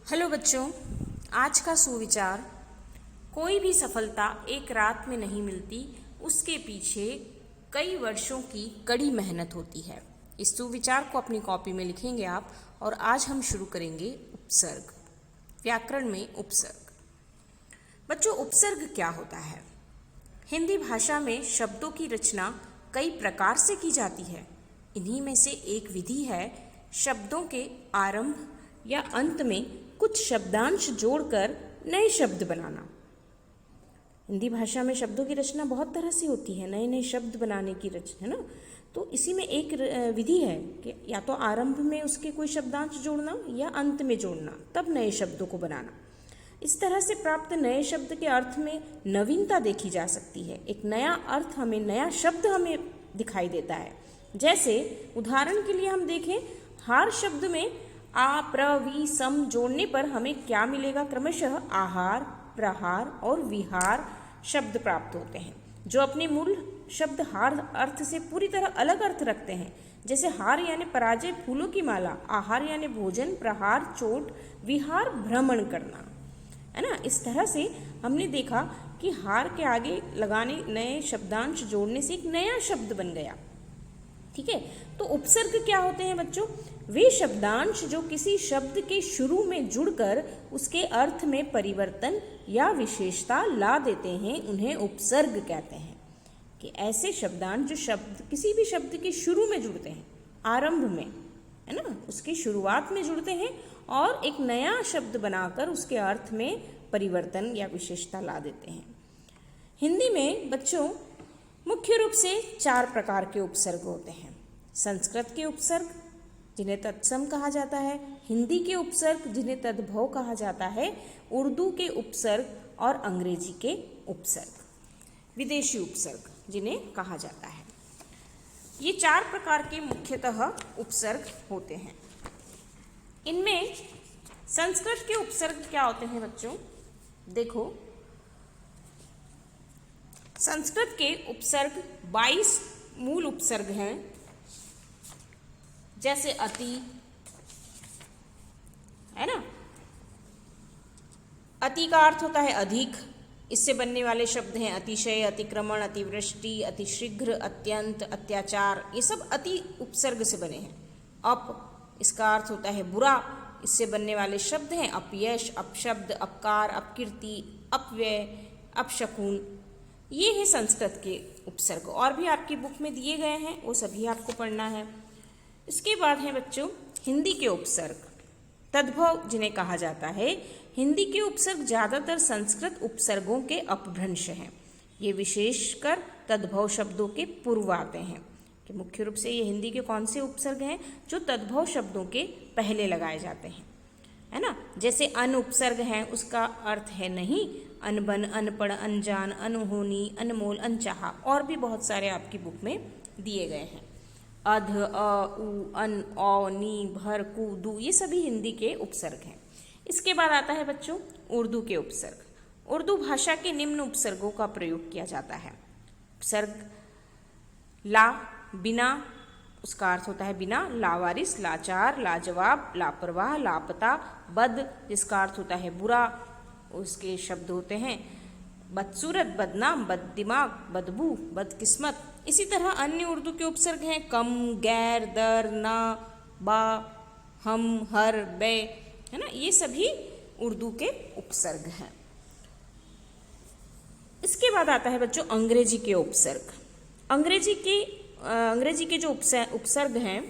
Hello बच्चों, आज का सुविचार। कोई भी सफलता एक रात में नहीं मिलती, उसके पीछे कई वर्षों की कड़ी मेहनत होती है। इस सुविचार को अपनी कॉपी में लिखेंगे आप। और आज हम शुरू करेंगे उपसर्ग। व्याकरण में उपसर्ग। बच्चों, उपसर्ग क्या होता है? हिंदी भाषा में शब्दों की रचना कई प्रकार से की जाती है। इन्हीं में से एक विधि है शब्दों के आरंभ या अंत में कुछ शब्दांश जोड़कर नए शब्द बनाना। हिंदी भाषा में शब्दों की रचना बहुत तरह से होती है, नए नए शब्द बनाने की रचना, है ना। तो इसी में एक विधि है कि या तो आरंभ में उसके कोई शब्दांश जोड़ना या अंत में जोड़ना, तब नए शब्दों को बनाना। इस तरह से प्राप्त नए शब्द के अर्थ में नवीनता देखी जा सकती है। एक नया अर्थ हमें, नया शब्द हमें दिखाई देता है। जैसे उदाहरण के लिए हम देखें, हार शब्द में आ, प्र, वी, सम जोड़ने पर हमें क्या मिलेगा? क्रमशः आहार, प्रहार और विहार शब्द प्राप्त होते हैं, जो अपने मूल शब्द हार अर्थ से पूरी तरह अलग अर्थ रखते हैं। जैसे हार यानी पराजय, फूलों की माला; आहार यानी भोजन; प्रहार चोट; विहार भ्रमण करना, है ना। इस तरह से हमने देखा कि हार के आगे लगाने, नए शब्दांश जोड़ने से एक नया शब्द बन गया। ठीक है। तो उपसर्ग क्या होते हैं बच्चों? वे शब्दांश जो किसी शब्द के शुरू में जुड़कर उसके अर्थ में परिवर्तन या विशेषता ला देते हैं, उन्हें उपसर्ग कहते हैं। कि ऐसे शब्दांश जो शब्द किसी भी शब्द के शुरू में जुड़ते हैं, आरंभ में, है ना, उसकी शुरुआत में जुड़ते हैं और एक नया शब्द बनाकर उसके अर्थ में परिवर्तन या विशेषता ला देते हैं। हिंदी में बच्चों मुख्य रूप से 4 प्रकार के उपसर्ग होते हैं। संस्कृत के उपसर्ग, जिन्हें तत्सम कहा जाता है; हिंदी के उपसर्ग, जिन्हें तद्भव कहा जाता है; उर्दू के उपसर्ग और अंग्रेजी के उपसर्ग, विदेशी उपसर्ग जिन्हें कहा जाता है। ये 4 प्रकार के मुख्यतः उपसर्ग होते हैं। इनमें संस्कृत के उपसर्ग क्या होते हैं बच्चों? देखो, संस्कृत के उपसर्ग 22 मूल उपसर्ग हैं। जैसे अति, है ना। अति का अर्थ होता है अधिक। इससे बनने वाले शब्द हैं अतिशय, अतिक्रमण, अतिवृष्टि, अतिशीघ्र, अत्यंत, अत्याचार। ये सब अति उपसर्ग से बने हैं। अप, इसका अर्थ होता है बुरा। इससे बनने वाले शब्द हैं अपयश, अपशब्द, अपकार, अपकीर्ति, अपव्यय, अपशकुन। ये है संस्कृत के उपसर्ग। और भी आपकी बुक में दिए गए हैं, वो सभी आपको पढ़ना है। इसके बाद है बच्चों हिंदी के उपसर्ग, तद्भव जिन्हें कहा जाता है। हिंदी के उपसर्ग ज़्यादातर संस्कृत उपसर्गों के अपभ्रंश हैं। ये विशेषकर तद्भव शब्दों के पूर्व आते हैं। कि मुख्य रूप से ये हिंदी के कौन से उपसर्ग हैं जो तद्भव शब्दों के पहले लगाए जाते हैं, है ना। जैसे अन उपसर्ग है, उसका अर्थ है नहीं। अनबन, अनपढ़, अनजान, अनहोनी, अनमोल, अनचाहा, और भी बहुत सारे आपकी बुक में दिए गए हैं। अध, अ, उ, अन, औ, नी, भर, कु, दु, ये सभी हिंदी के उपसर्ग हैं। इसके बाद आता है बच्चों उर्दू के उपसर्ग। उर्दू भाषा के निम्न उपसर्गों का प्रयोग किया जाता है। उपसर्ग ला, बिना, उसका अर्थ होता है बिना; लावारिस, लाचार, लाजवाब, लापरवाह, लापता; बद, जिसका अर्थ होता है बुरा, उसके शब्द होते हैं बदसूरत, बदनाम, बददिमाग, बदबू, बदकिस्मत। इसी तरह अन्य उर्दू के उपसर्ग हैं कम, गैर, दर, ना, बा, हम, हर, बे, है ना। ये सभी उर्दू के उपसर्ग हैं। इसके बाद आता है बच्चों अंग्रेजी के उपसर्ग। अंग्रेजी के जो उपसर्ग हैं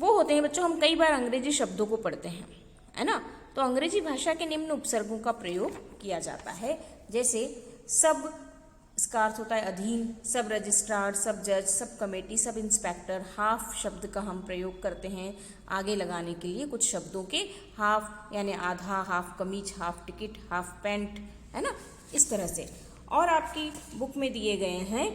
वो होते हैं बच्चों, हम कई बार अंग्रेजी शब्दों को पढ़ते हैं, है ना। तो अंग्रेजी भाषा के निम्न उपसर्गों का प्रयोग किया जाता है। जैसे सब, इसका अर्थ होता है अधीन; सब रजिस्ट्रार, सब जज, sub committee, sub inspector. Half शब्द का हम प्रयोग करते हैं आगे लगाने के लिए कुछ शब्दों के। हाफ यानी आधा, हाफ कमीज, हाफ टिकट, हाफ पैंट, है ना। इस तरह से और आपकी बुक में दिए गए हैं